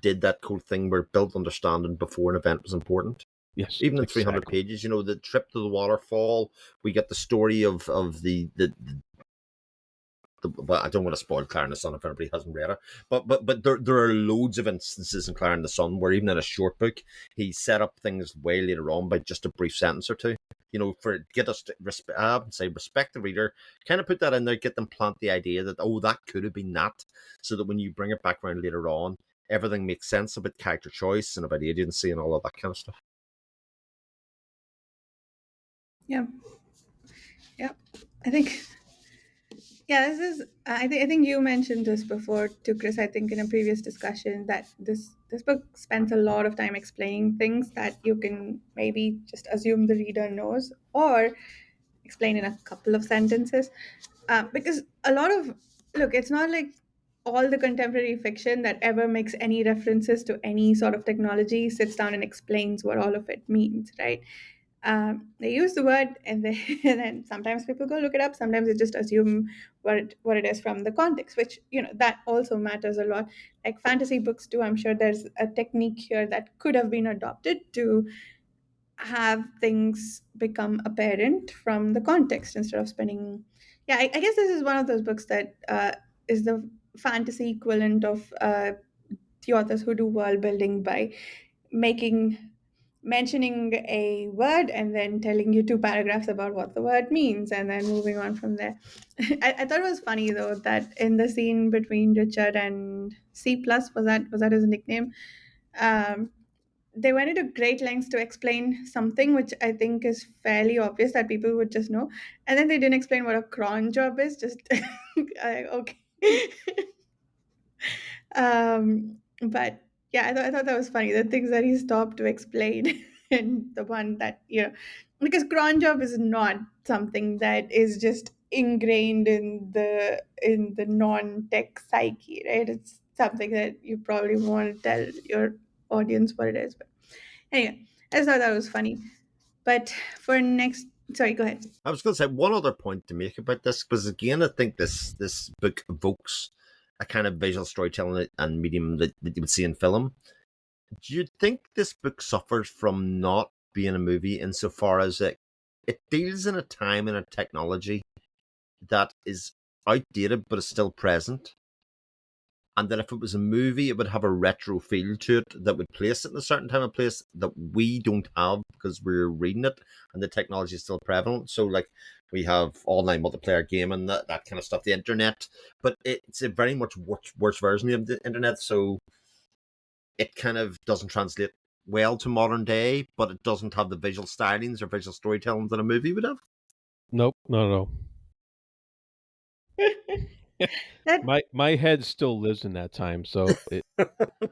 did that cool thing where built understanding before an event was important. Yes, Even in 300 exactly. pages, the trip to the waterfall, we get the story of well, I don't want to spoil Clara and the Sun if everybody hasn't read it, but there are loads of instances in Clara and the Sun where even in a short book he set up things way later on by just a brief sentence or two. For get us to respect the reader, kind of put that in there, get them plant the idea that that could have been that, so that when you bring it back around later on, everything makes sense about character choice and about agency and all of that kind of stuff. Yeah. Yeah. I think. Yeah, this is. I think you mentioned this before to Chris. I think in a previous discussion that this book spends a lot of time explaining things that you can maybe just assume the reader knows, or explain in a couple of sentences. Because a lot of look, it's not like all the contemporary fiction that ever makes any references to any sort of technology sits down and explains what all of it means, right? They use the word, and, and then sometimes people go look it up. Sometimes they just assume what it is from the context, which that also matters a lot. Like fantasy books too, I'm sure there's a technique here that could have been adopted to have things become apparent from the context instead of spending. Yeah, I guess this is one of those books that is the fantasy equivalent of the authors who do world building by making mentioning a word and then telling you two paragraphs about what the word means and then moving on from there. I thought it was funny though that in the scene between Richard and C plus, was that his nickname? Um, they went into great lengths to explain something which I think is fairly obvious that people would just know, and then they didn't explain what a cron job is. Just okay. But yeah, I thought that was funny. The things that he stopped to explain, and the one that because cron job is not something that is just ingrained in the non-tech psyche, right? It's something that you probably want to tell your audience what it is. But anyway, I just thought that was funny. But for next, sorry, go ahead. I was going to say one other point to make about this, because again, I think this book evokes a kind of visual storytelling and medium that you would see in film. Do you think this book suffers from not being a movie insofar as it deals in a time and a technology that is outdated but is still present? And that if it was a movie, it would have a retro feel to it that would place it in a certain time and place that we don't have because we're reading it and the technology is still prevalent. So, like, we have online multiplayer gaming, that kind of stuff, the internet, but it's a very much worse version of the internet. So, it kind of doesn't translate well to modern day, but it doesn't have the visual stylings or visual storytelling that a movie would have. Nope, not at all. That My head still lives in that time, so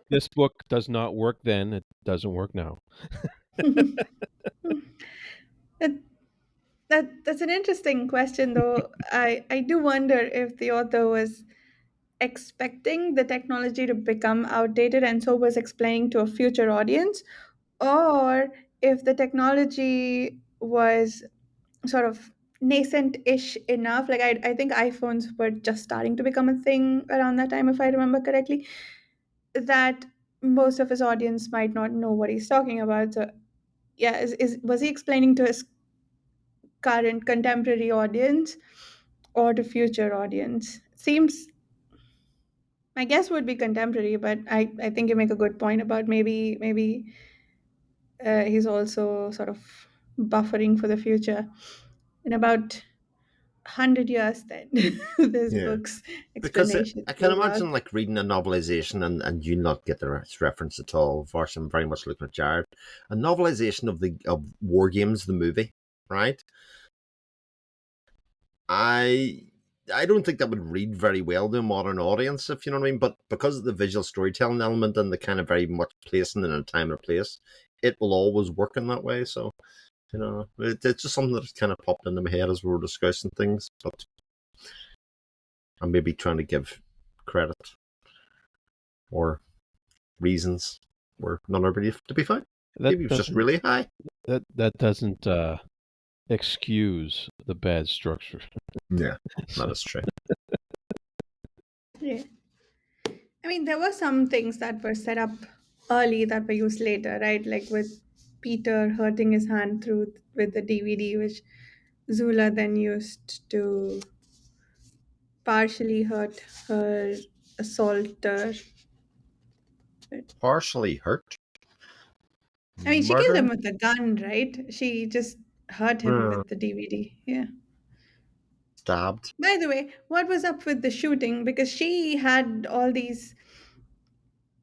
this book does not work then. It doesn't work now. that That's an interesting question, though. I do wonder if the author was expecting the technology to become outdated and so was explaining to a future audience, or if the technology was sort of nascent-ish enough. Like I think iPhones were just starting to become a thing around that time, if I remember correctly, that most of his audience might not know what he's talking about. So yeah, is was he explaining to his current contemporary audience or to future audience? Seems my guess would be contemporary, but I think you make a good point about maybe he's also sort of buffering for the future. In about 100 years, then this Yeah. book's Because explanation I can goes out. imagine like reading a novelization and you not get the reference at all. Of course, I'm very much looking at Jared. A novelization of War Games, the movie, right? I I don't think that would read very well to a modern audience, if you know what I mean. But because of the visual storytelling element and the kind of very much placing in a time and a place, it will always work in that way. So, it's just something that's kind of popped into my head as we were discussing things. But I'm maybe trying to give credit or reasons where none are believed to be found. Maybe it was just really high. That doesn't excuse the bad structure. Yeah, that is true. Yeah. I mean, there were some things that were set up early that were used later, right? Like with Peter hurting his hand through with the DVD, which Zula then used to partially hurt her assaulter. Partially hurt. I mean, she killed him Murder. with a gun, right? She just hurt him with the DVD. Yeah. Stabbed. By the way, what was up with the shooting? Because she had all these.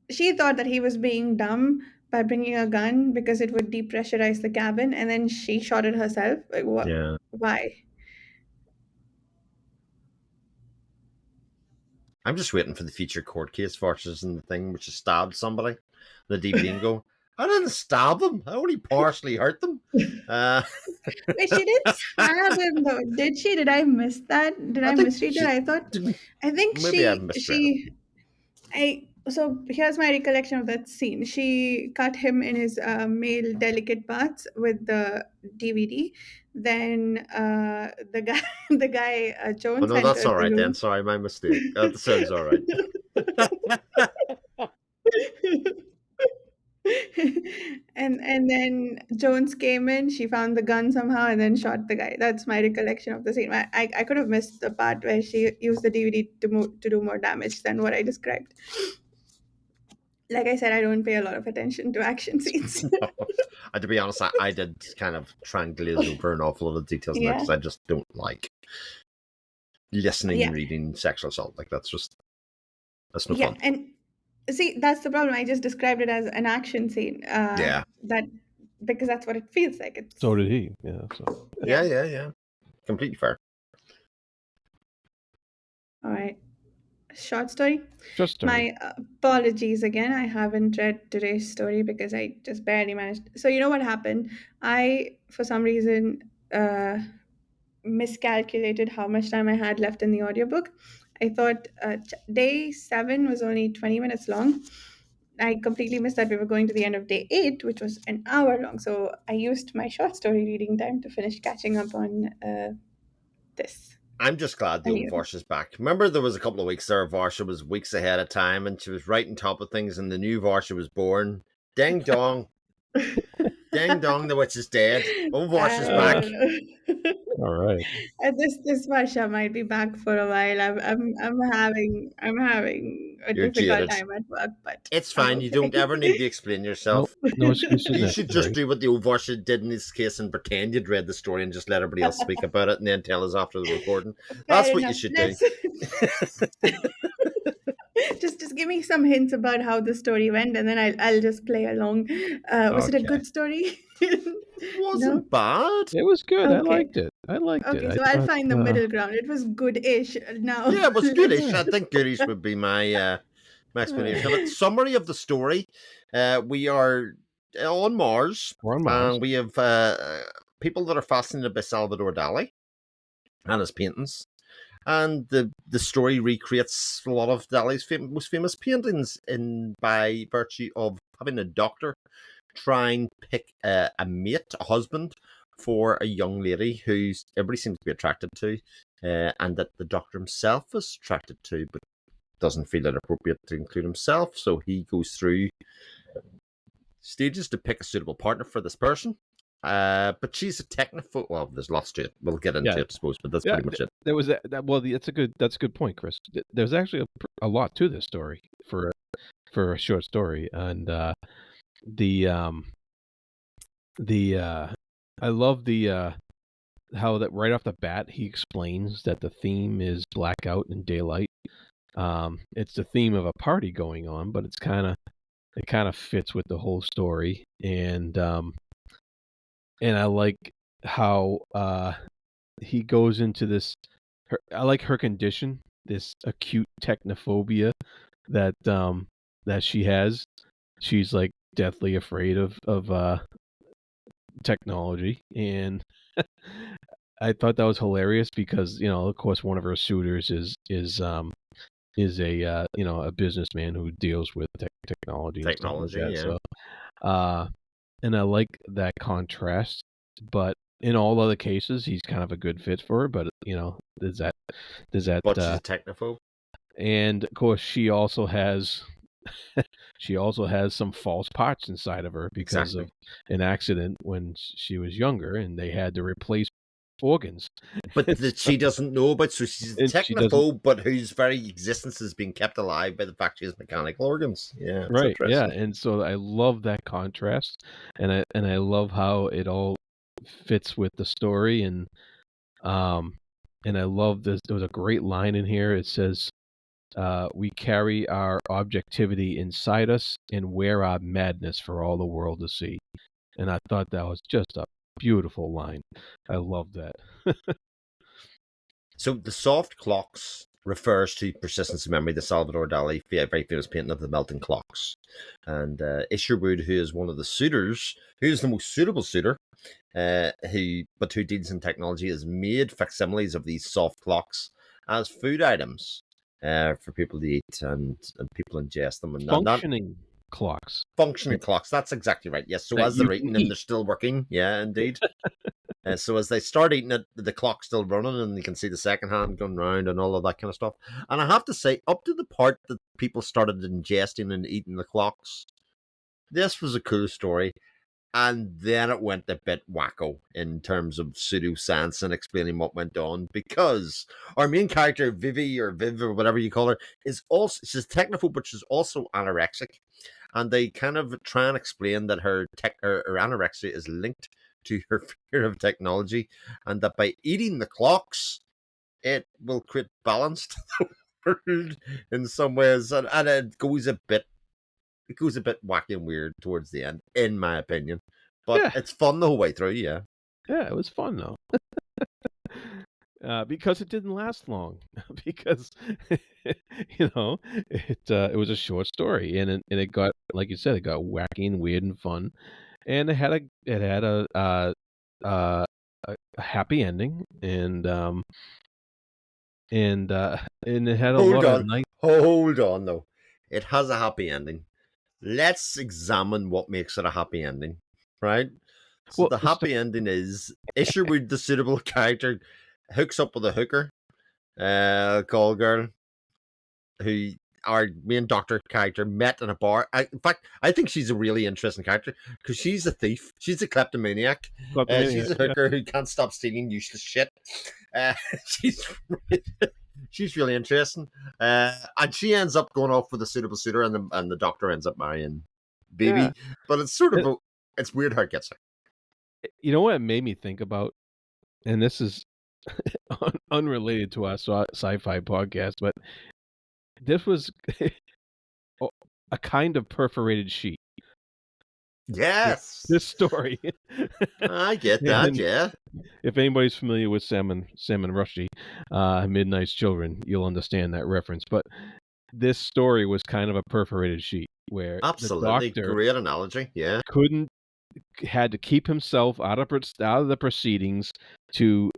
She thought that he was being dumb by bringing a gun because it would depressurize the cabin, and then she shot it herself. Like, what? Yeah. Why? I'm just waiting for the future court case versus in the thing which is stabbed somebody. The DVD and go, I didn't stab them. I only partially hurt them. Wait, she didn't stab him though, did she? Did I miss that? Did I I think misread that? she I thought, didn't. I think Maybe I misread it. so here's my recollection of that scene. She cut him in his male delicate parts with the DVD. Then the guy, the guy Oh Jones no, that's entered all the right then. room. Sorry, my mistake. That sounds all right. And then Jones came in. She found the gun somehow and then shot the guy. That's my recollection of the scene. I could have missed the part where she used the DVD to do more damage than what I described. Like I said, I don't pay a lot of attention to action scenes. To be honest, I did kind of try and glaze over an awful lot of details in there Yeah. because I just don't like listening Yeah. and reading sexual assault. Like that's no Yeah, fun. and see, that's the problem. I just described it as an action scene. Yeah. That because that's what it feels like. It's So did he. Yeah. So. Yeah. Completely fair. All right. Short story. Just story. My apologies again. I haven't read today's story because I just barely managed. So you know what happened? I, for some reason, miscalculated how much time I had left in the audiobook. I thought day 7 was only 20 minutes long. I completely missed that we were going to the end of day 8, which was an hour long. So I used my short story reading time to finish catching up on this. I'm just glad the old Varsha's back. Remember, there was a couple of weeks there, Varsha was weeks ahead of time, and she was right on top of things, and the new Varsha was born. Ding dong. Ding dong, the witch is dead. Old Varsha's back. All right. This Varsha might be back for a while. I'm having a You're difficult jaded. time at work, but It's fine. okay. You don't ever need to explain yourself. No excuses. You should just do what the old Varsha did in this case and pretend you'd read the story and just let everybody else speak about it and then tell us after the recording. That's what you should do. Just give me some hints about how the story went, and then I'll just play along. Was it a good story? Wasn't bad. It was good. Okay. I liked it. Okay, so I'll find the middle ground. It was good-ish. Now, yeah, it was goodish. I think goodish would be my explanation of it. Summary of the story: we are on Mars. We're on Mars. And we have people that are fascinated by Salvador Dali and his paintings. And the story recreates a lot of Dali's most famous paintings by virtue of having a doctor try and pick a mate, a husband, for a young lady who everybody seems to be attracted to, and that the doctor himself is attracted to, but doesn't feel it appropriate to include himself. So he goes through stages to pick a suitable partner for this person. But she's a technophobe. Well, there's lots to it. We'll get into it, I suppose, but that's pretty much it. There was well, that's a good point, Chris. There's actually a lot to this story for a short story, and I love how that right off the bat he explains that the theme is blackout and daylight. It's the theme of a party going on, but it kind of fits with the whole story, and I like how he goes into this. I like her condition, this acute technophobia that she has. She's like deathly afraid of technology, and I thought that was hilarious because of course one of her suitors is a a businessman who deals with technology and stuff like that. Yeah. So and I like that contrast, but in all other cases he's kind of a good fit for her, but there's that but she's a technophobe, and of course she also has some false parts inside of her because of an accident when she was younger, and they had to replace organs. But that she doesn't know about. So she's a technophobe, but whose very existence is being kept alive by the fact she has mechanical organs. Yeah, right. Yeah, and so I love that contrast, and I love how it all fits with the story, and I love this. There was a great line in here. It says, we carry our objectivity inside us and wear our madness for all the world to see. And I thought that was just a beautiful line. I love that. So the soft clocks refers to persistence of memory, the Salvador Dali very famous painting of the melting clocks. And Isherwood, who is one of the suitors, who is the most suitable suitor, who deals in technology, has made facsimiles of these soft clocks as food items. For people to eat and people ingest them. And functioning clocks. Functioning clocks, that's exactly right. Yes, so as they're eating them, they're still working. Yeah, indeed. So as they start eating it, the clock's still running, and you can see the second hand going round and all of that kind of stuff. And I have to say, up to the part that people started ingesting and eating the clocks, this was a cool story. And then it went a bit wacko in terms of pseudoscience and explaining what went on, because our main character, Vivi or Viv or whatever you call her, she's technophobe, but she's also anorexic. And they kind of try and explain that her anorexia is linked to her fear of technology, and that by eating the clocks, it will create balance to the world in some ways. And it goes a bit wacky and weird towards the end, in my opinion. But it's fun the whole way through, yeah. Yeah, it was fun, though. Because it didn't last long. Because, it was a short story. And it got, like you said, it got wacky and weird and fun. And it had a happy ending. And it had a lot of nice... Hold on, though. It has a happy ending. Let's examine what makes it a happy ending, right? So the happy ending is Isherwood, the suitable character, hooks up with a hooker, call girl, who our main doctor character met in a bar. In fact, I think she's a really interesting character because she's a thief. She's a kleptomaniac. She's a hooker who can't stop stealing useless shit. She's really interesting. And she ends up going off with a suitable suitor, and the doctor ends up marrying Baby. Yeah. But it's sort of it's weird how it gets there. You know what it made me think about? And this is unrelated to our sci-fi podcast, but this was a kind of perforated sheet. Yes. This story. I get that, yeah. If anybody's familiar with Salman Rushdie, Midnight's Children, you'll understand that reference. But this story was kind of a perforated sheet where absolutely the doctor great analogy, yeah, couldn't had to keep himself out of the proceedings to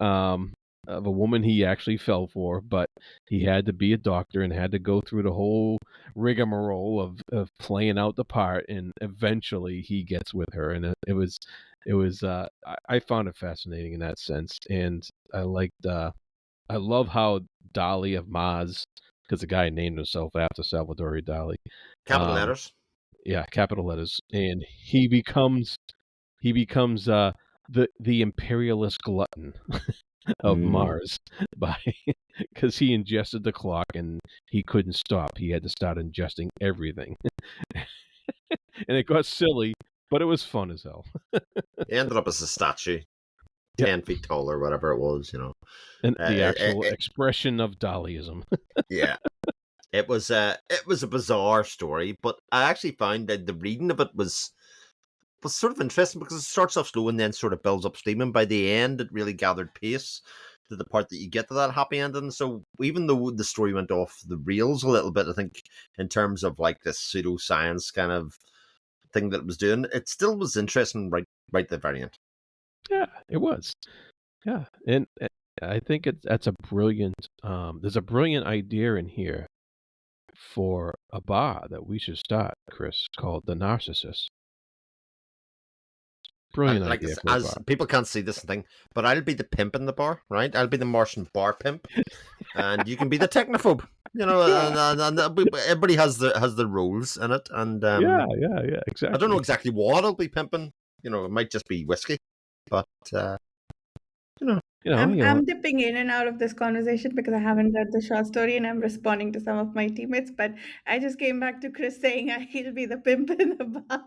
of a woman he actually fell for, but he had to be a doctor and had to go through the whole rigmarole of playing out the part, and eventually he gets with her, and it was I found it fascinating in that sense, and I love how Dali of Maz, because the guy named himself after Salvador Dali. Capital letters. Yeah, capital letters, and he becomes the imperialist glutton of Mars because he ingested the clock and he couldn't stop. He had to start ingesting everything, and it got silly, but it was fun as hell. He ended up as a statue, 10 feet tall or whatever it was, And the actual expression of Daliism. Yeah. It was a bizarre story, but I actually found that the reading of it was sort of interesting because it starts off slow and then sort of builds up steam, and by the end it really gathered pace to the part that you get to that happy ending. So even though the story went off the rails a little bit, I think in terms of like this pseudoscience kind of thing that it was doing, it still was interesting right at the very end. Yeah, it was. Yeah, and I think that's a brilliant. There's a brilliant idea in here for a bar that we should start, Chris, called The Narcissist. Brilliant idea for a bar. People can't see this thing, but I'll be the pimp in the bar, right? I'll be the Martian bar pimp, and you can be the technophobe. And everybody has the roles in it, and yeah, exactly. I don't know exactly what I'll be pimping. It might just be whiskey, but I'm dipping in and out of this conversation because I haven't read the short story and I'm responding to some of my teammates. But I just came back to Chris saying he'll be the pimp in the bar.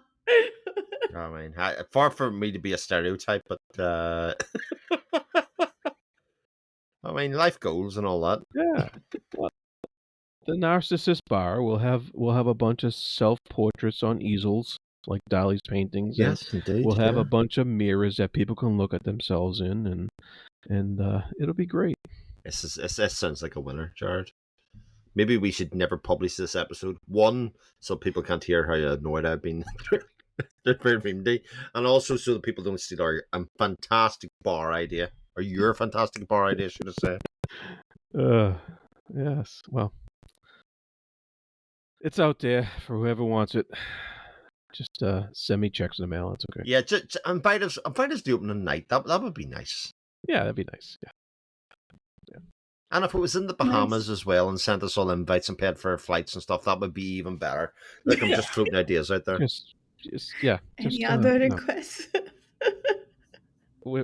I mean, far from me to be a stereotype, but I mean, life goals and all that. Yeah. Well, the Narcissist bar will have a bunch of self-portraits on easels, like Dali's paintings. Yes, indeed. We'll have a bunch of mirrors that people can look at themselves in, and it'll be great. This sounds like a winner, Jared. Maybe we should never publish this episode. One, so people can't hear how annoyed I've been at Reamde, and also so that people don't steal our fantastic bar idea, or your fantastic bar idea, should I say. Yes. Well, it's out there for whoever wants it. Just send me checks in the mail. It's okay. Yeah, just invite us to opening night. That would be nice. Yeah, that'd be nice. Yeah. And if it was in the Bahamas as well and sent us all invites and paid for our flights and stuff, that would be even better. Like, I'm just throwing ideas out there. Any other requests? We're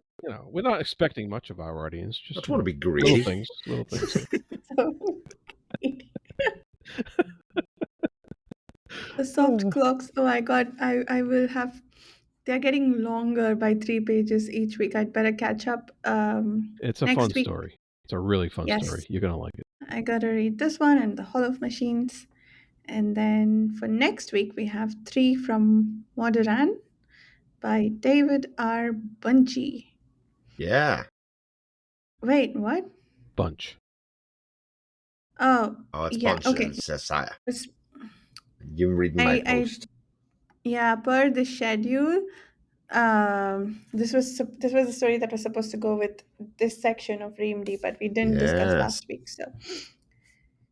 not expecting much of our audience. I just want to be greedy. Little things. The soft clocks. Oh my God! I will have. They're getting longer by 3 pages each week. I'd better catch up. It's a fun story. It's a really fun story. You're gonna like it. I gotta read this one and the Hall of Machines, and then for next week we have 3 from Moderan by David R. Bunchy. Yeah. Wait, what? Bunch. Oh, it's yeah. Bunch. Okay. You're reading my post. Per the schedule. This was a story that was supposed to go with this section of Reamde, but we didn't discuss last week.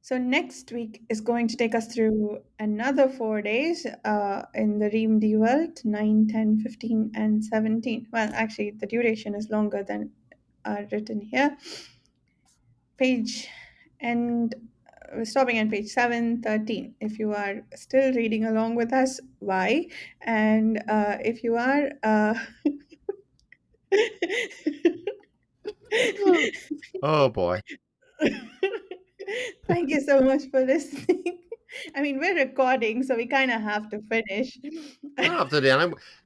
So next week is going to take us through another 4 days in the Reamde world, 9, 10, 15, and 17. Well, actually, the duration is longer than written here. We're stopping at page 713. If you are still reading along with us, why? And if you are... Oh, boy. Thank you so much for listening. I mean, we're recording, so we kind of have to finish.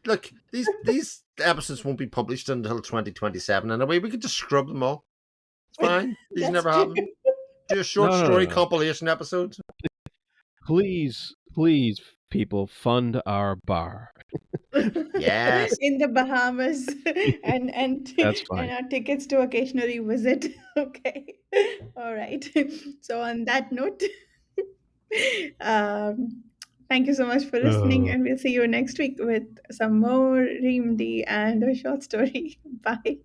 Look, these episodes won't be published until 2027 anyway. We could just scrub them all. It's fine. These never happen. Do a short story compilation episodes. Please, people, fund our bar. Yes. In the Bahamas and That's fine. And our tickets to occasionally visit. Okay. All right. So on that note, Thank you so much for listening, and we'll see you next week with some more Reamde and a short story. Bye.